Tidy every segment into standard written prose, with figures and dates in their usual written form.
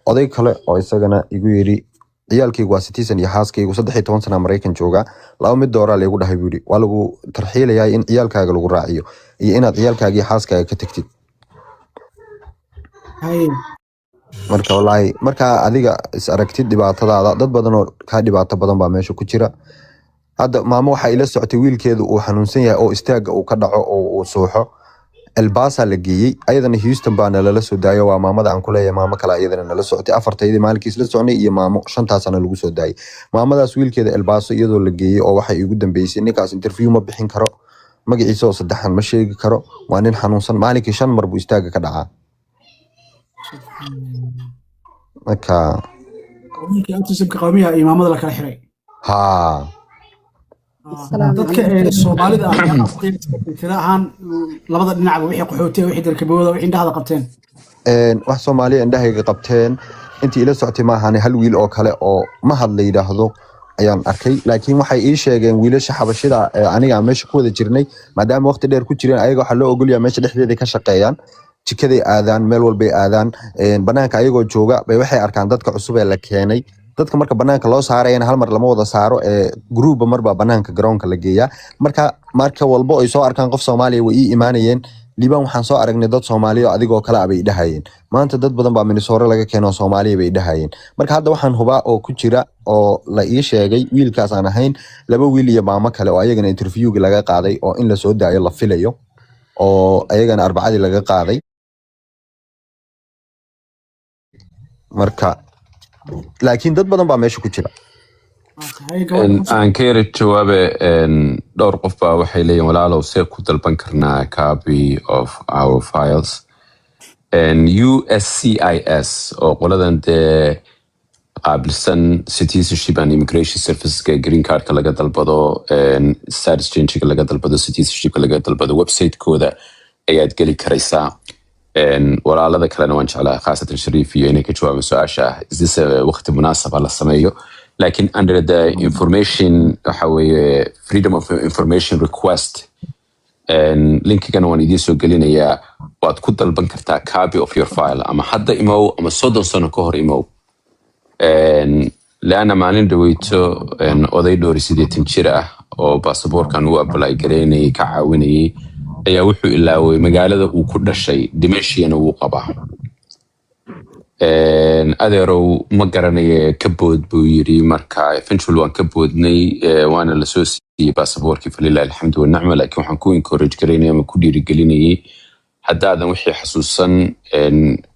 oday kale oo isagana igu yiri ciyaalkaygu waa citizen iyo xaaskaygu 13 sano Mareykan jooga laba mid doora la igu dhahay buu yiri waa lagu tarxiilayaa in ciyaalkaaga lagu raaciyo iyo inaad ciyaalkaaga iyo xaaskaaga ka tagtid marka wallahi marka adiga is aragtid dhibaatadaada dad badan oo ka dhibaato badan baa meesha ku jira hadda maamo waxa ila socotay wiilkeedu uu xanuunsan yahay oo istaaga uu ka dhaco oo uu suuxo الباسا لقيي أيضا هيوستن بانا للسو دايو ومامدا عن كلها ماما كلا أيضا للسو عتي أفرت أيدي مالك يسلسوني يا ماما شنطة سنة لقوسو داي ماما دا سويل كده الباسا يدو لقيي أو واحد يقدم بيسي نكاس انترفيو ما بحين كرو ما جي عيسو صدحان مشي كرو وانين حنوصن مالك يشان مربو يستاقا كدعا مكا وينك أنت سبك قوميها إي ماما دا لكلا حري ها dadka Soomaalida ah tiraahan labada dhinac wixii qaxootay wixii dalkabooda wixii indhaha qabteen wax Soomaali indhahayga qabteen intii ila socotay ma ahan hal wiil oo kale oo ma hadla yiraahdo ayaan arkay laakiin waxay ii sheegeen wiilasha xabashida aniga meesha ku wada jirnay maadaama waqti dheer ku jireen ayaga waxa loo ogol yahay meesha dhexdeeda ka shaqeeyaan jikaday aadaan meel walba ay aadaan banaanka ayagoo jooga bay waxay arkaan dadka cusub ee la keenay dadka marka banaanka loo saarayna hal mar lama wada saaro group marba banaanka garoonka la geeyaa marka walba ay soo arkaan qof Soomaaliya way iimaanayeen liban waxaan soo aragnay dad Soomaaliya adigoo kala abay dhahayeen maanta dad badan baa Minnesota laga keeno Soomaaliya bay dhahayeen marka hadda waxaan hubaa oo ku jira oo la ii sheegay wiilkaas aan ahayn laba wiil iyo maamo kale oo ayagana interviewga laga qaaday oo in la soo daayo la filayo oo ayagana arbacadii laga qaaday marka laakiin dad badan baa meesha ku jira aan ka yara jawaabe dhowr qof baa waxay leeyihiin walaalow see ku dalban karnaa copy of our files USCIS oo qoladan dee qaabilsan citizenship and immigration serviceska green cardka laga dalbado status change-ga laga dalbado citizenshipka laga dalbado website-kooda ayaad geli karaysaa walaalada kalena waan jeclaa khaasatan Shariif iyo inay ka jawaabo su'aasha is this waqti munaasab la sameeyo laakiin under the information waxa weeye freedom of information request linkigana waan idiin soo gelinayaa waad ku dalban kartaa copy of your file ama hadda imow ama 30 sano ka hor imow laana maalin dhaweyto oday dhoori 80 jir ah oo baasaboorkan uu apply gareynay ka caawinayay ayaa wuxuu ilaaway magaalada uu ku dhashay dimashiyana uu qabaa adeerow ma garanayo ka bood buu yiri marka eventually waan ka boodnay waana la soo siiyay baasaboorkii falilah alxamdu wa ni'ma laakiin waxaan ku encourage gareynay ama ku dhiirigelinayay haddaadan wixii xasuusan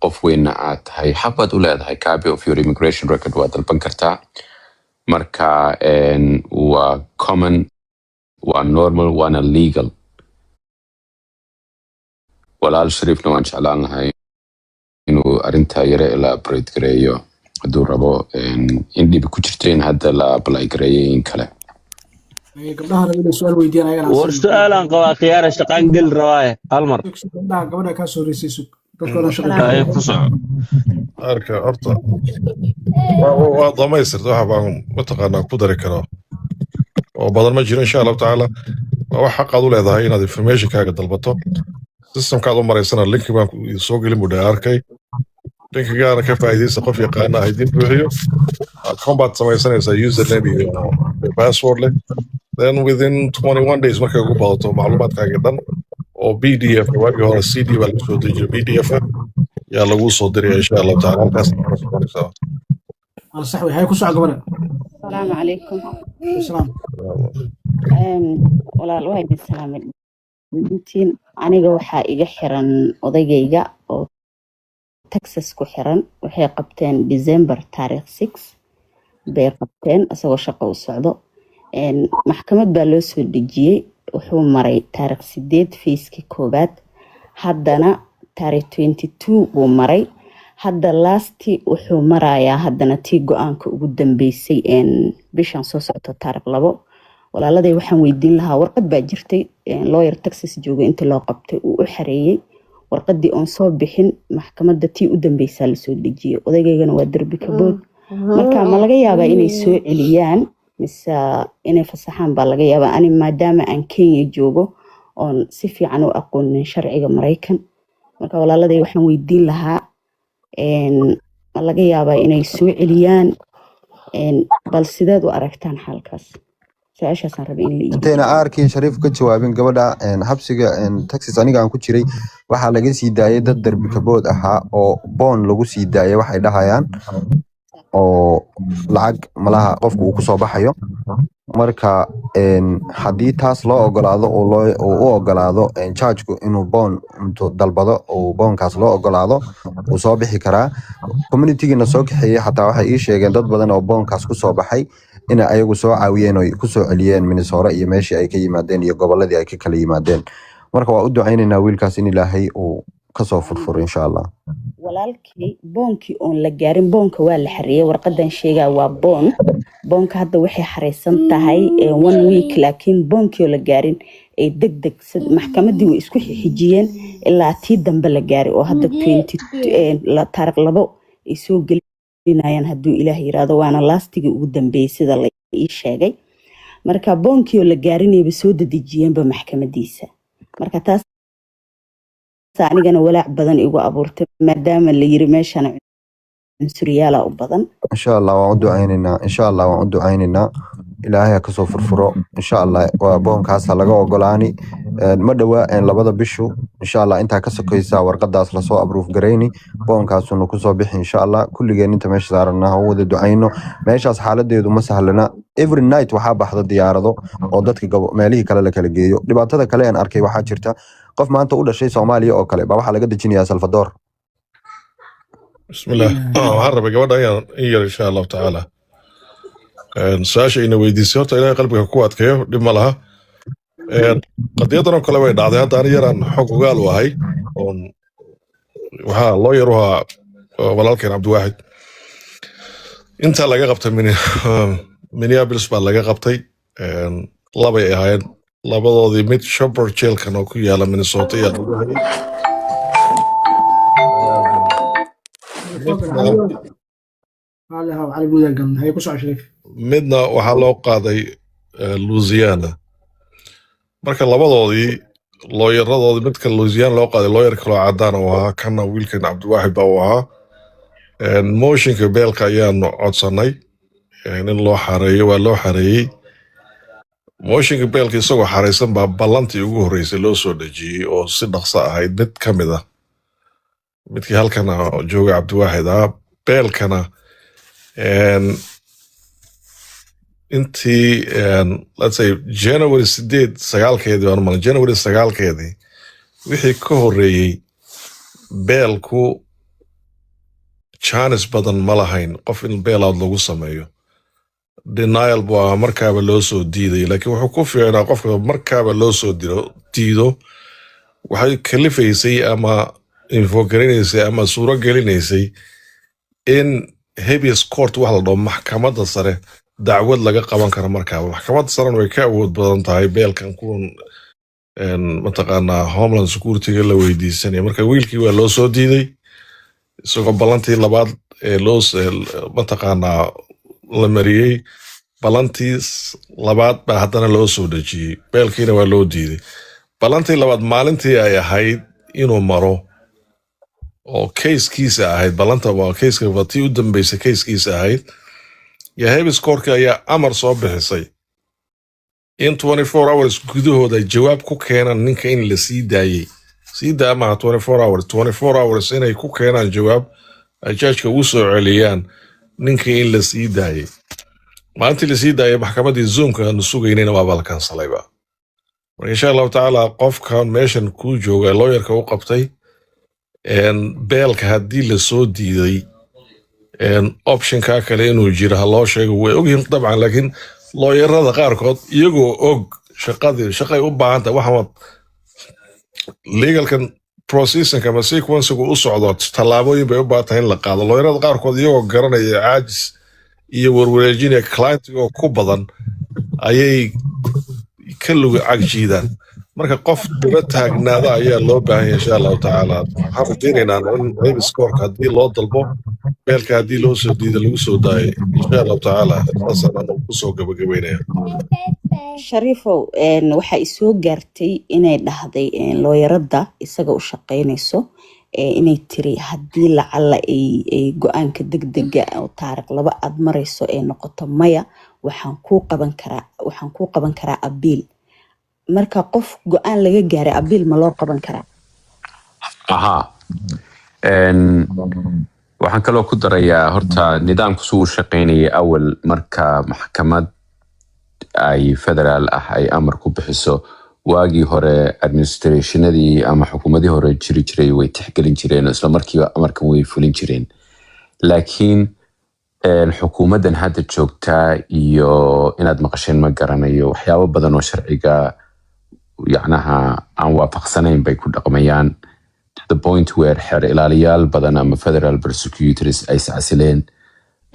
qof weyn aad tahay xabad u leedahay copy of your immigration record waa dalban kartaa marka waa common waa normal waana legal walaal Shariifna waan jeclaan lahay inuu arinta yare elaborate gareeyo haduu rabo in dib ku jirteen hadda la apply gareeyay in kale gabdhaha rabay su'aal weydiin ayagana war su'aalan qaba khiyaar shaqaan gal rabaa hal mar gabadha ka soo riisayso dadkooda shaqada ay ku soo arka horta waa dhamaystirto waxa baan mataqaanaa ku dari karo oo badan ma jiro insha Allah taala wax xaq aad u leedahay inaad information kaaga dalbato system kaad u maraysana link baan soo gelin buu arkay linkigaana ka faa'iideysa qof yaqaan ah idin buuxiyo combat samaysanaysa username iyo password leh then within 21 days markay ugu badato macluumaadkaaga dhan oo PDF waagi hore CD baa lagu soo dejiyo PDF yaa lagu soo diray insha Allah taala halkaas صح وهي كل ساعة قبل السلام عليكم السلام ولا الواحد السلام intiin aniga waxa iga xiran odagayga oo Texas ku xiran waxay qabteen December taariikh 6 bay qabteen asagoo shaqo u socdo maxkamad baa loo soo dejiyay wuxuu maray taariikh 8 fiiskii koobaad haddana taariikh 22 buu maray hadda lasti wuxuu marayaa haddana tii go'aanka ugu dambeysay bishan soo socota taariikh 2 walaaladay waxaan weydiin lahaa warqad baa jirtay lawyer Texas jooga inta loo qabtay uu u xareeyay warqadii oon soo bixin maxkamadda tii u dambeysay la soo dejiyay odaygana waa darbi ka bood marka ma laga yaabaa inay soo celiyaan mise inay fasaxaan baa laga yaabaa ani maadaama aan Kenya joogo oon si fiican u aqoonin sharciga Mareykan marka walaaladay waxaan weydiin lahaa ma laga yaabaa inay soo celiyaan bal sideed u aragtaan xalkaas su-aashaasaan rabay in la intayna aarkii shariif ka jawaabin gabadha xabsiga Texas aniga aan ku jiray waxaa laga sii daayay dad darbi kabood ahaa oo boon lagu sii daayay waxay dhahayaan oo lacag malaha qofku uu ku soo baxayo marka haddii taas loo ogolaado oo u ogolaado charge-ku inuu boon dalbado oo boonkaas loo ogolaado uu soo bixi karaa community-gina soo kaxeeyay xataa waxay ii sheegeen dad badan oo boonkaas ku soo baxay ina ayagu soo caawiyeen oo ku soo celiyeen Minnesota iyo meeshii ay ka yimaadeen iyo gobolladii ay ka kala yimaadeen marka waa u ducaynaynaa wiilkaas in Ilaahay uu ka soo furfuro insha Allah walaalkii boonkii oon la gaarin boonka waa la xareeyay warqadan sheegaa waa boonka hadda waxay xareysan tahay 1 week laakiin boonkii oo la gaarin ay degdeg maxkamadii way isku xijiyeen ilaa tii dambe la gaaray oo hadda 20 taariikh 2 ay soo gelinayaan hadduu Ilaahay yiraahdo waana laastigii ugu dambeeyay sida la ii sheegay marka boonkii oo la gaarinayba soo dedejiyeenba maxkamadiisa marka taas anigana walaac badan igu abuurtay maadaama la yiri meeshan cunsuriyaala u badan insha Allah waan u ducaynaynaa Ilaahay ka soo furfuro insha Allah waa boonkaas laga ogolaani ma dhawa labada bishu insha Allah inta ka sokaysa warqadaas la soo approve gareyni boonkaasuna ku soo bixi insha Allah kulligeen inta meesha saarnaa oo wada ducayno meeshaas xaaladeedu ma sahlana every night waxa baxda diyaarado oo dadka meelihii kale la kala geeyo dhibaatada kale aan arkay waxa jirta qof maanta u dhashay Soomaaliya oo kale ba waxa laga dejinayaa Salvador bismillah waxaan rabay gabadha in yar insha Allah taala su-aasha ina weydiisay horta ilaahay qalbiga ku adkeeyo dhib ma laha qadiyadan oo kale way dhacday hadda ani yaraan xog ogaal u ahay waxaa loo yar u ahaa walaalkeen Cabdiwaaxid inta laga qabtay Minneapolis baa laga qabtay labay ahaayeen labadoodii mid Shopper jailkan oo ku yaala Minnesota iyo midna waxaa loo qaaday Louisiana marka labadoodii looyaradoodii midka Louisiana loo qaaday looyar kaloo cadaan oo ahaa kana wiilkan Cabdiwaaxid baa u ahaa motionka beelka ayaanu codsanay in loo xareeyo waa loo xareeyey motionka beelka isagoo xareysan baa ballantii ugu horreysay loo soo dhejiyey oo si dhaqso ahayd mid ka mid ah midkii halkan jooga Cabdiwaaxid ahaa beelkana intii let's say January 9 baan malan January 9 wixii ka horreeyay beelku chance badan ma lahayn qof in bailout lagu sameeyo denial baa markaaba loo soo diiday laakiin wuxuu ku fiicnaa qofka markaaba loo soo diido waxay kalifaysay ama infogaraysay ama suuro gelinaysay in habeas court wax la dhaho maxkamadda sare dacwad laga qaban karo markaaba maxkamadda sarena way ka awood badan tahay beelkan kuwan mataqaanaa Homeland Security-ga la weydiisanaya marka wiilkii waa loo soo diiday isagoo ballantii labaad loo mataqaanaa la mariyey ballantii labaad baa haddana loo soo dhejiyey beelkiina waa loo diiday ballantii labaad maalintii ay ahayd inuu maro oo case-kiisa ahayd ballanta waa case-ka tii u dambeysay case-kiisa ahayd ya habeas court ayaa amar soo bixisay in 24 hours gudahooda jawaab ku keenan ninka in la sii daayay sii daamaha 24 hours inay ku keenaan jawaab ay judge-ka u soo celiyaan ninka in la sii daayay maalintii la sii daayay maxkamadii Zoom-ka aanu sugaynayna waa la kansalayba marka insha Allah taala qofkan meeshan ku jooga lawyerka u qabtay beelka haddii la soo diiday optionka kale inuu jiro ha loo sheego way ogyihiin dabcan laakiin looyarada qaarkood iyagoo og shaqay u baahan tahay waxaan legalkan processing ama sequence-gu u socdo tallaabooyin bay u baahan tahay in la qaado looyarada qaarkood iyagoo garanaya caajis iyo warwareejinaya clientigoo ku badan ayay ka luga cagjiidaan marka qof daba taagnaada ayaa loo baahan yahay insha Allah taala waxaan rajaynaynaa in habeas court haddii loo dalbo beelka haddii loo soo diido lagu soo daayo insha Allah taala saasaan ku soo gabagabeynaya Shariifow waxa ay soo gaartay inay dhahday looyarada isaga u shaqeynayso inay tiri haddii lacala ay go-aanka degdega oo taariikh 2 aad marayso ee noqoto maya waxaan kuu qaban karaa abiil marka qof go-aan laga gaaray abiil ma loo qaban karaa aha waxaan kaloo ku darayaa horta nidaamku suu shaqeynayay awal marka maxkamad ay federaal ah ay amar ku bixiso waagii hore administrationadii ama xukuumadii hore jiri jiray way tixgelin jireen isla markiiba amarkan way fulin jireen laakiin xukuumadan hadda joogtaa iyo inaad maqasheen ma garanayo waxyaabo badan oo sharciga yacnaha aan waafaqsanayn bay ku dhaqmayaan to the point where xeer ilaaliyaal badan ama federal prosecutors ay iscasileen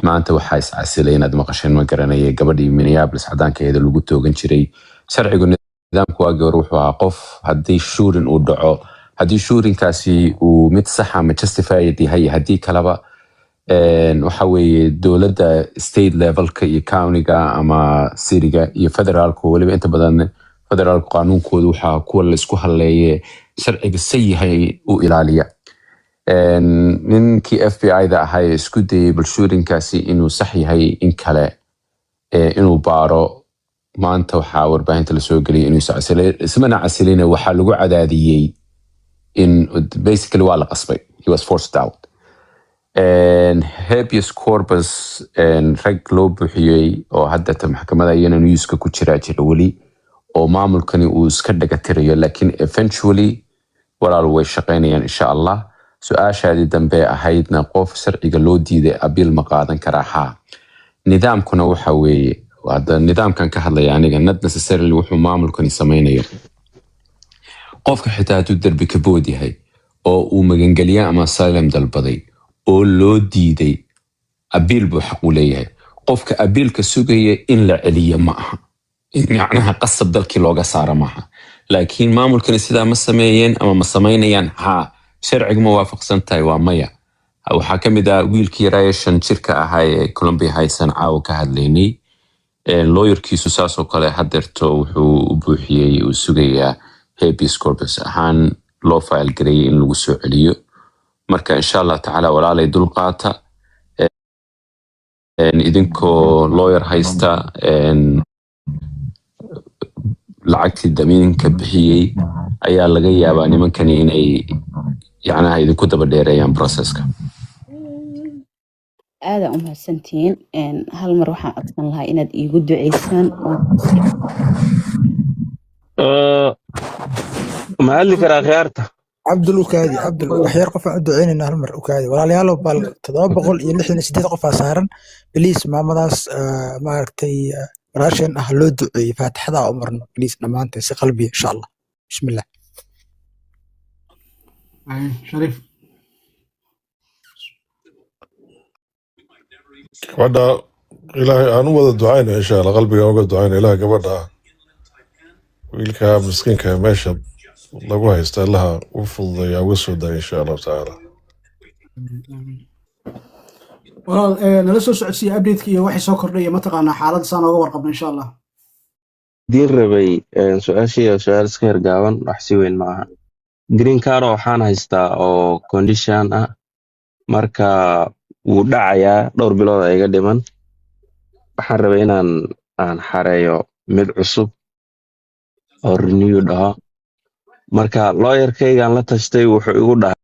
maanta waxaa iscasilay inaad maqasheen ma garanaya gabadhii Minneapolis cadaankeeda lagu toogan jiray sharcigu nidaamku waagii hore wuxuu ahaa qof haddii shuurin uu dhaco haddii shuurinkaasi uu mid sax ama justified yahay haddii kaleba waxa weeye dowladda state levelka iyo countyga ama cityga iyo federaalku waliba inta badan federaalku qaanuunkoodu waxaa kuwa la isku haleeye sharciga sayahay u ilaaliya ninkii FBI-da ahaa isku dayay balshuurinkaasi inuu sax yahay in kale inuu baaro maanta waxaa warbaahinta la soo geliyay inuu ismana casilina waxaa lagu cadaadiyey in basically waa la qasbay he was forced out habeas corpus rag loo buuxiyey oo haddata maxkamada iyana newska ku jira weli oo maamulkani uu iska dhagatirayo laakiin eventually walaal way shaqeynayaan insha Allah su-aashaadii dambe ahaydna qof sharciga loo diiday abiil ma qaadan karaa haa nidaamkuna waxa weeye hadda nidaamkan ka hadlaya aniga not necessarily wuxuu maamulkani sameynayo qofka xitaa hadduu darbi ka bood yahay oo uu magangeliya ama asylum dalbaday oo loo diiday abiil buu xaq u leeyahay qofka abiilka sugaya in la celiyo ma aha yacnaha qasab dalkii looga saara maaha laakiin maamulkani sidaa ma sameeyeen ama ma sameynayaan haa sharciga ma waafaqsan tahay waa maya waxaa ka mid ah wiilkii yaraaye 5 jirka ahaa ee Columbia Haysan caawa ka hadlaynay lawyerkiisu saasoo kale hadeerto wuxuu u buuxiyey uu sugayaa habeas corpus ahaan loo file gareeyay in lagu soo celiyo marka insha Allah tacaala walaalay dulqaata idinkoo lawyer haysta lacagtii damiinka bixiyey ayaa laga yaabaa nimankani inay yacnaha idinku daba dheereeyaan processka aada u mahadsantihiin hal mar waxaan codsan lahaa inaad iigu duceysaan ma hadli karaa khiyaarta عبد الوكادي وحير قف دعينا هالمر وكادي ولا ليالو بال 768 قف سارن بليس ما مداس مارتي راشن أهلو دعي فاتحدا عمرنا بليس نمانتي سي قلبي إن شاء الله بسم الله شريف وعدا إلهي أنا وضع دعينا إن شاء الله قلبي أنا دعينا إلهي قبلها ويلكا مسكينكا ماشي lagu haysta allaha u fududeeya uga soo daaya insha allahu tacaala walaal nala soo socodsiiya update-ka iyo waxay soo kordhaya mataqaanaa xaaladda saan ooga warqabna insha allah diin rabay su-aashii su-aal iska hergaaban wax si weyn maaha green card waxaan haystaa oo condition ah marka wuu dhacayaa dhowr bilood iga dhiman waxaan rabay inaan xareeyo mid cusub oo renew dhaho marka lawyerkaygaan la tashtay wuxuu igu dhahay